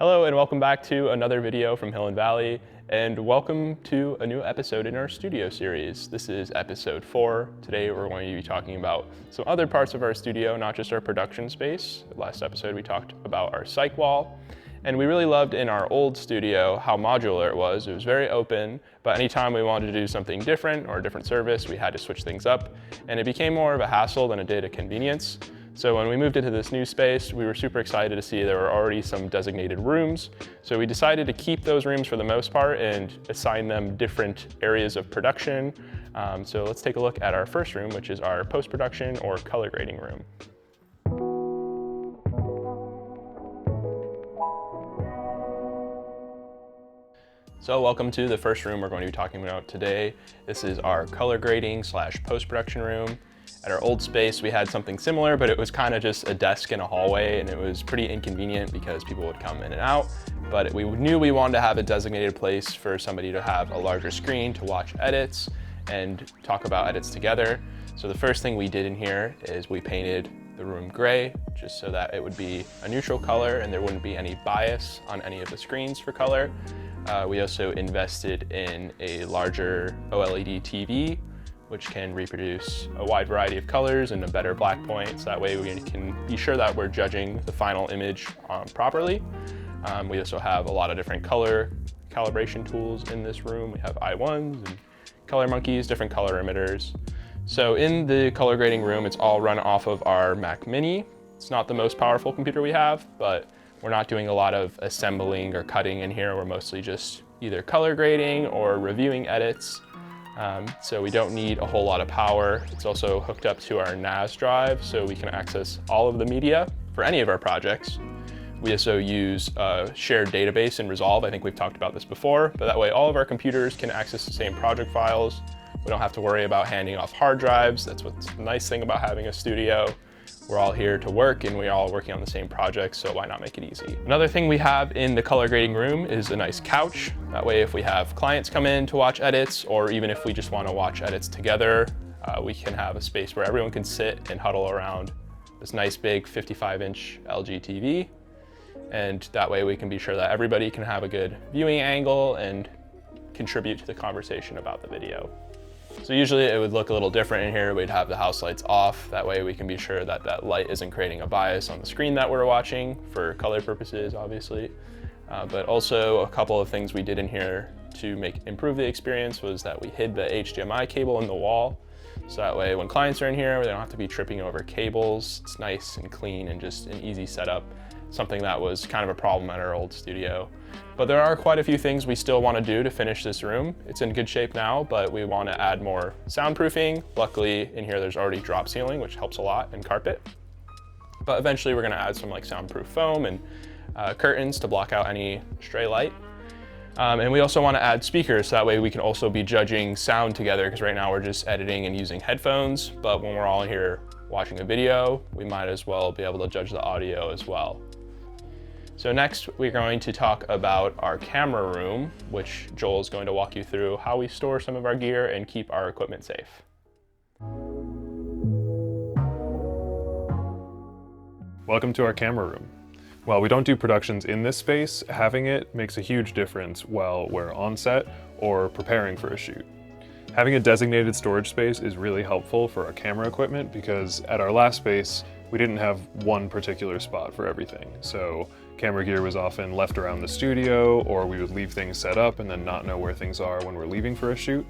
Hello and welcome back to another video from Hill and Valley, and welcome to a new episode in our studio series. This is episode 4. Today we're going to be talking about some other parts of our studio, not just our production space. Last episode we talked about our psych wall, and we really loved in our old studio how modular it was. It was very open, but anytime we wanted to do something different or a different service, we had to switch things up, and it became more of a hassle than it did a convenience. So when we moved into this new space, we were super excited to see there were already some designated rooms. So we decided to keep those rooms for the most part and assign them different areas of production. So let's take a look at our first room, which is our post-production or color grading room. So welcome to the first room we're going to be talking about today. This is our color grading / post-production room. At our old space, we had something similar, but it was kind of just a desk in a hallway, and it was pretty inconvenient because people would come in and out. But we knew we wanted to have a designated place for somebody to have a larger screen to watch edits and talk about edits together. So the first thing we did in here is we painted the room gray, just so that it would be a neutral color and there wouldn't be any bias on any of the screens for color. We also invested in a larger OLED TV, which can reproduce a wide variety of colors and a better black point, so that way we can be sure that we're judging the final image properly. We also have a lot of different color calibration tools in this room. We have I1s and color monkeys, different color emitters. So in the color grading room, it's all run off of our Mac Mini. It's not the most powerful computer we have, but we're not doing a lot of assembling or cutting in here. We're mostly just either color grading or reviewing edits. So we don't need a whole lot of power. It's also hooked up to our NAS drive, so we can access all of the media for any of our projects. We also use a shared database in Resolve. I think we've talked about this before, but that way all of our computers can access the same project files. We don't have to worry about handing off hard drives. That's what's the nice thing about having a studio. We're all here to work and we're all working on the same project, so why not make it easy? Another thing we have in the color grading room is a nice couch. That way if we have clients come in to watch edits, or even if we just want to watch edits together, we can have a space where everyone can sit and huddle around this nice big 55-inch LG TV. And that way we can be sure that everybody can have a good viewing angle and contribute to the conversation about the video. So usually it would look a little different in here. We'd have the house lights off. That way we can be sure that that light isn't creating a bias on the screen that we're watching for color purposes, obviously. But also a couple of things we did in here to improve the experience was that we hid the HDMI cable in the wall. So that way when clients are in here, they don't have to be tripping over cables. It's nice and clean and just an easy setup. Something that was kind of a problem at our old studio. But there are quite a few things we still want to do to finish this room. It's in good shape now, but we want to add more soundproofing. Luckily in here there's already drop ceiling, which helps a lot, and carpet. But eventually we're going to add some like soundproof foam and curtains to block out any stray light. And we also want to add speakers, so that way we can also be judging sound together, because right now we're just editing and using headphones, but when we're all here watching a video, we might as well be able to judge the audio as well. So next, we're going to talk about our camera room, which Joel is going to walk you through how we store some of our gear and keep our equipment safe. Welcome to our camera room. While we don't do productions in this space, having it makes a huge difference while we're on set or preparing for a shoot. Having a designated storage space is really helpful for our camera equipment, because at our last space, we didn't have one particular spot for everything. So camera gear was often left around the studio, or we would leave things set up and then not know where things are when we're leaving for a shoot.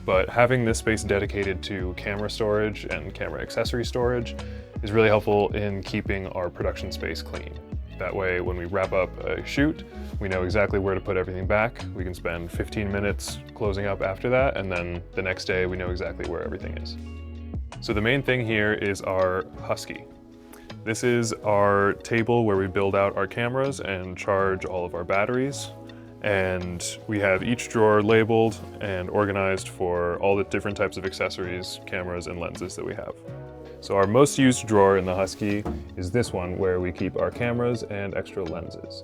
But having this space dedicated to camera storage and camera accessory storage is really helpful in keeping our production space clean. That way, when we wrap up a shoot, we know exactly where to put everything back. We can spend 15 minutes closing up after that, and then the next day we know exactly where everything is. So the main thing here is our Husky. This is our table where we build out our cameras and charge all of our batteries. And we have each drawer labeled and organized for all the different types of accessories, cameras, and lenses that we have. So our most used drawer in the Husky is this one, where we keep our cameras and extra lenses.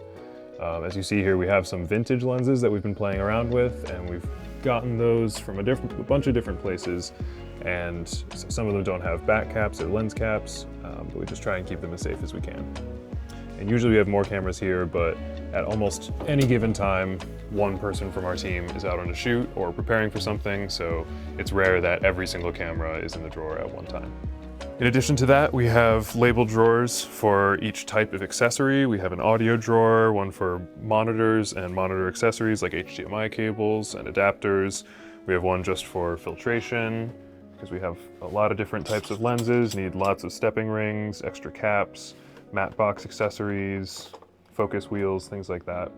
As you see here, we have some vintage lenses that we've been playing around with, and we've gotten those from a bunch of different places. And some of them don't have back caps or lens caps, but we just try and keep them as safe as we can. And usually we have more cameras here, but at almost any given time, one person from our team is out on a shoot or preparing for something, so it's rare that every single camera is in the drawer at one time. In addition to that, we have label drawers for each type of accessory. We have an audio drawer, one for monitors and monitor accessories like HDMI cables and adapters. We have one just for filtration, because we have a lot of different types of lenses, need lots of stepping rings, extra caps, matte box accessories, focus wheels, things like that.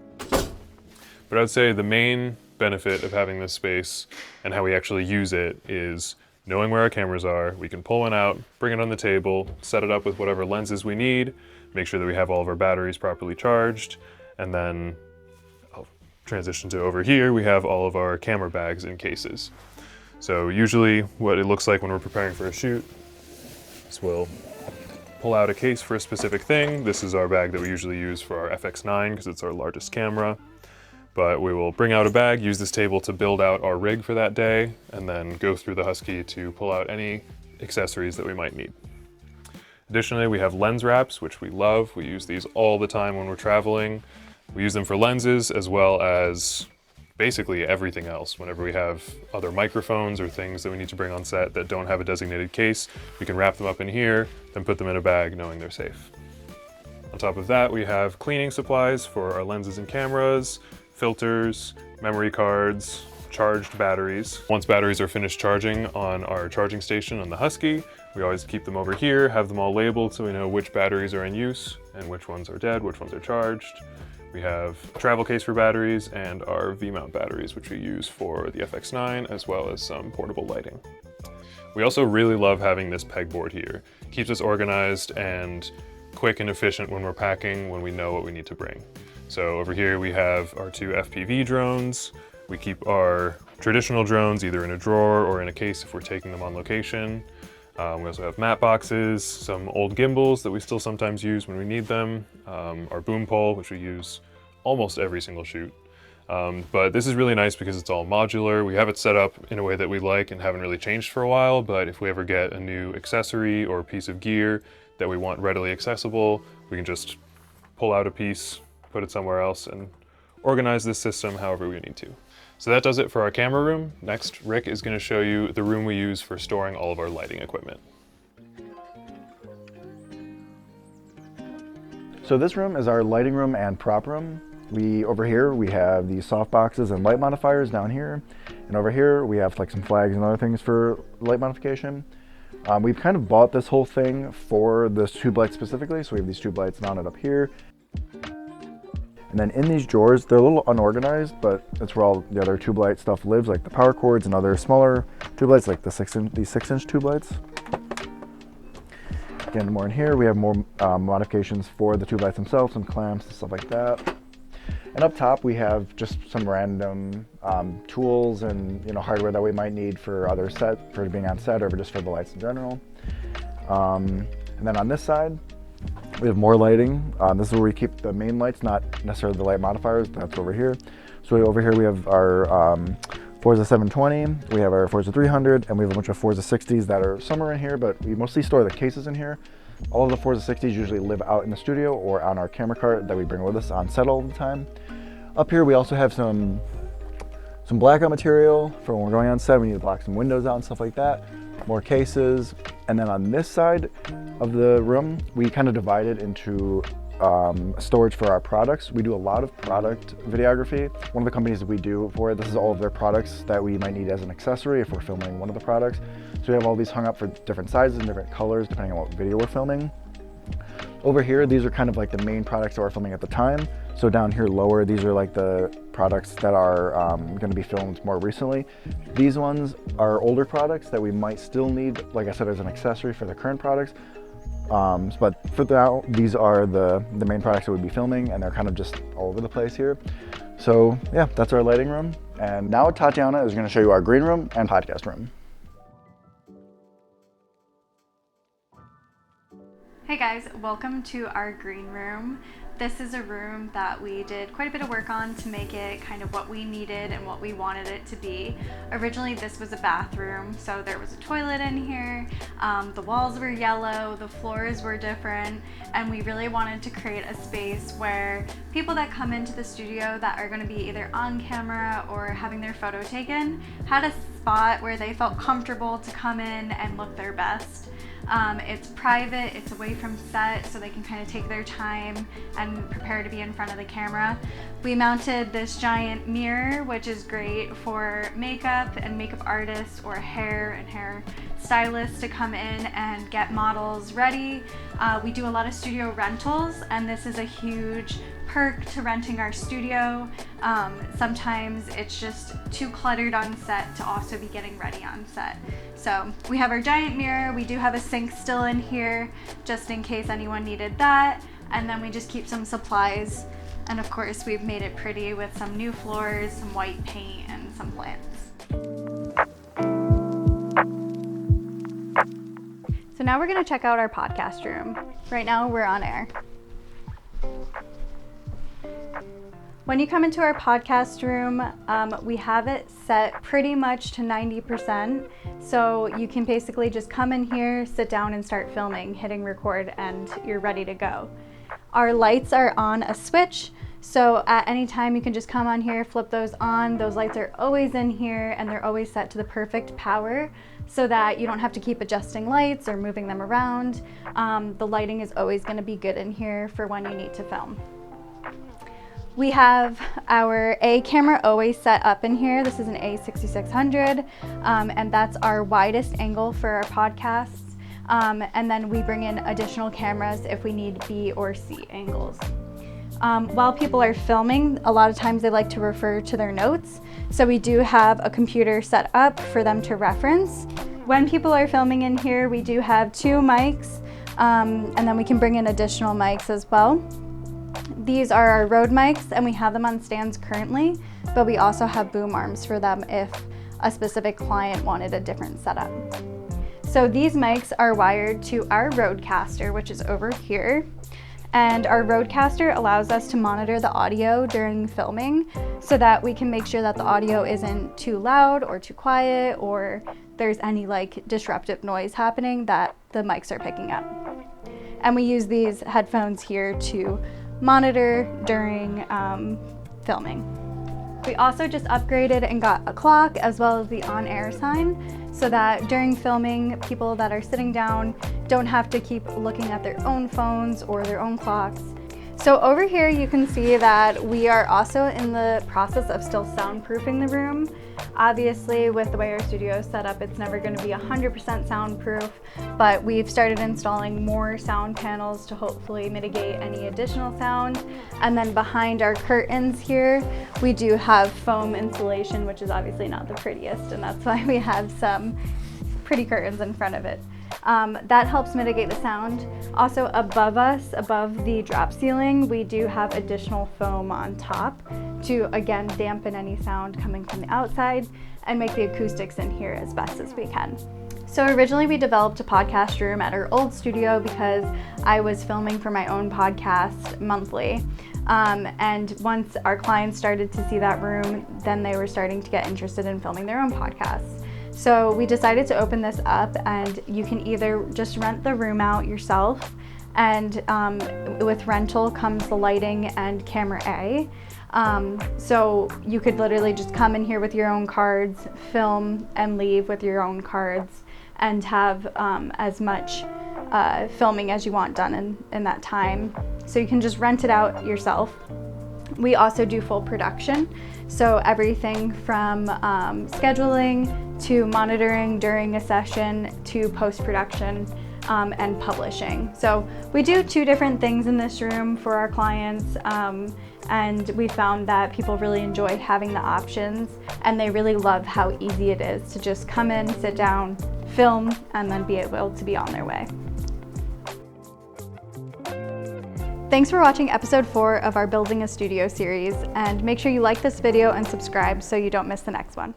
But I would say the main benefit of having this space and how we actually use it is knowing where our cameras are. We can pull one out, bring it on the table, set it up with whatever lenses we need, make sure that we have all of our batteries properly charged, and then I'll transition to over here, we have all of our camera bags and cases. So usually what it looks like when we're preparing for a shoot is we'll pull out a case for a specific thing. This is our bag that we usually use for our FX9 because it's our largest camera. But we will bring out a bag, use this table to build out our rig for that day, and then go through the Husky to pull out any accessories that we might need. Additionally, we have lens wraps, which we love. We use these all the time when we're traveling. We use them for lenses as well as basically everything else. Whenever we have other microphones or things that we need to bring on set that don't have a designated case, we can wrap them up in here, then put them in a bag knowing they're safe. On top of that, we have cleaning supplies for our lenses and cameras, filters, memory cards, charged batteries. Once batteries are finished charging on our charging station on the Husky, we always keep them over here, have them all labeled so we know which batteries are in use and which ones are dead, which ones are charged. We have a travel case for batteries and our V-mount batteries, which we use for the FX9 as well as some portable lighting. We also really love having this pegboard here. It keeps us organized and quick and efficient when we're packing, when we know what we need to bring. So over here we have our two FPV drones. We keep our traditional drones either in a drawer or in a case if we're taking them on location. We also have matte boxes, some old gimbals that we still sometimes use when we need them, our boom pole, which we use almost every single shoot. But this is really nice because it's all modular. We have it set up in a way that we like and haven't really changed for a while, but if we ever get a new accessory or piece of gear that we want readily accessible, we can just pull out a piece, put it somewhere else, and organize this system however we need to. So that does it for our camera room. Next, Rick is going to show you the room we use for storing all of our lighting equipment. So this room is our lighting room and prop room. Over here we have the soft boxes and light modifiers down here, and over here we have like some flags and other things for light modification. We've kind of bought this whole thing for this tube light specifically, so we have these tube lights mounted up here. And then in these drawers, they're a little unorganized, but that's where all the other tube light stuff lives, like the power cords and other smaller tube lights, like these 6-inch tube lights. Again, more in here, we have more modifications for the tube lights themselves, some clamps and stuff like that. And up top, we have just some random tools and hardware that we might need for being on set or just for the lights in general. And then on this side, we have more lighting. This is where we keep the main lights, not necessarily the light modifiers. That's over here. So over here we have our Forza 720, we have our Forza 300, and we have a bunch of Forza 60s that are somewhere in here, but we mostly store the cases in here. All of the Forza 60s usually live out in the studio or on our camera cart that we bring with us on set all the time. Up here we also have some blackout material for when we're going on set. We need to block some windows out and stuff like that. More cases. And then on this side of the room, we kind of divide it into storage for our products. We do a lot of product videography. One of the companies that we do for it, this is all of their products that we might need as an accessory if we're filming one of the products. So we have all these hung up for different sizes and different colors depending on what video we're filming. Over here, these are kind of like the main products that we're filming at the time. So down here lower, these are like the products that are going to be filmed more recently. These ones are older products that we might still need, like I said, as an accessory for the current products. But for now, these are the main products that we'd be filming, and they're kind of just all over the place here. So yeah, that's our lighting room. And now Tatiana is going to show you our green room and podcast room. Hey guys, welcome to our green room. This is a room that we did quite a bit of work on to make it kind of what we needed and what we wanted it to be. Originally, this was a bathroom, so there was a toilet in here. The walls were yellow, the floors were different, and we really wanted to create a space where people that come into the studio that are going to be either on camera or having their photo taken had a spot where they felt comfortable to come in and look their best. It's private, it's away from set, so they can kind of take their time and prepare to be in front of the camera. We mounted this giant mirror, which is great for makeup and makeup artists or hair and hair stylists to come in and get models ready. We do a lot of studio rentals, and this is a huge perk to renting our studio. Sometimes it's just too cluttered on set to also be getting ready on set. So we have our giant mirror, we do have a sink still in here just in case anyone needed that, and then we just keep some supplies, and of course we've made it pretty with some new floors, some white paint, and some plants. So now we're going to check out our podcast room. Right now we're on air. When you come into our podcast room, we have it set pretty much to 90%. So you can basically just come in here, sit down and start filming, hitting record, and you're ready to go. Our lights are on a switch. So at any time you can just come on here, flip those on. Those lights are always in here and they're always set to the perfect power so that you don't have to keep adjusting lights or moving them around. The lighting is always going to be good in here for when you need to film. We have our A camera always set up in here. This is an A6600, and that's our widest angle for our podcasts. And then we bring in additional cameras if we need B or C angles. While people are filming, a lot of times they like to refer to their notes. So we do have a computer set up for them to reference. When people are filming in here, we do have 2 mics, and then we can bring in additional mics as well. These are our Rode mics, and we have them on stands currently, but we also have boom arms for them if a specific client wanted a different setup. So these mics are wired to our Rodecaster, which is over here. And our Rodecaster allows us to monitor the audio during filming so that we can make sure that the audio isn't too loud or too quiet, or there's any disruptive noise happening that the mics are picking up. And we use these headphones here to monitor during filming. We also just upgraded and got a clock as well as the on-air sign so that during filming, people that are sitting down don't have to keep looking at their own phones or their own clocks. So over here you can see that we are also in the process of still soundproofing the room. Obviously, with the way our studio is set up, it's never going to be 100% soundproof, but we've started installing more sound panels to hopefully mitigate any additional sound. And then behind our curtains here, we do have foam insulation, which is obviously not the prettiest, and that's why we have some pretty curtains in front of it. That helps mitigate the sound. Also above us, above the drop ceiling, we do have additional foam on top to again dampen any sound coming from the outside and make the acoustics in here as best as we can. So originally we developed a podcast room at our old studio because I was filming for my own podcast monthly. And once our clients started to see that room, then they were starting to get interested in filming their own podcasts. So we decided to open this up, and you can either just rent the room out yourself, and with rental comes the lighting and camera A. So you could literally just come in here with your own cards, film, and leave with your own cards, and have as much filming as you want done in that time. So you can just rent it out yourself. We also do full production, so everything from scheduling to monitoring during a session to post-production and publishing. So we do 2 different things in this room for our clients, and we found that people really enjoy having the options, and they really love how easy it is to just come in, sit down, film, and then be able to be on their way. Thanks for watching episode 4 of our Building a Studio series, and make sure you like this video and subscribe so you don't miss the next one.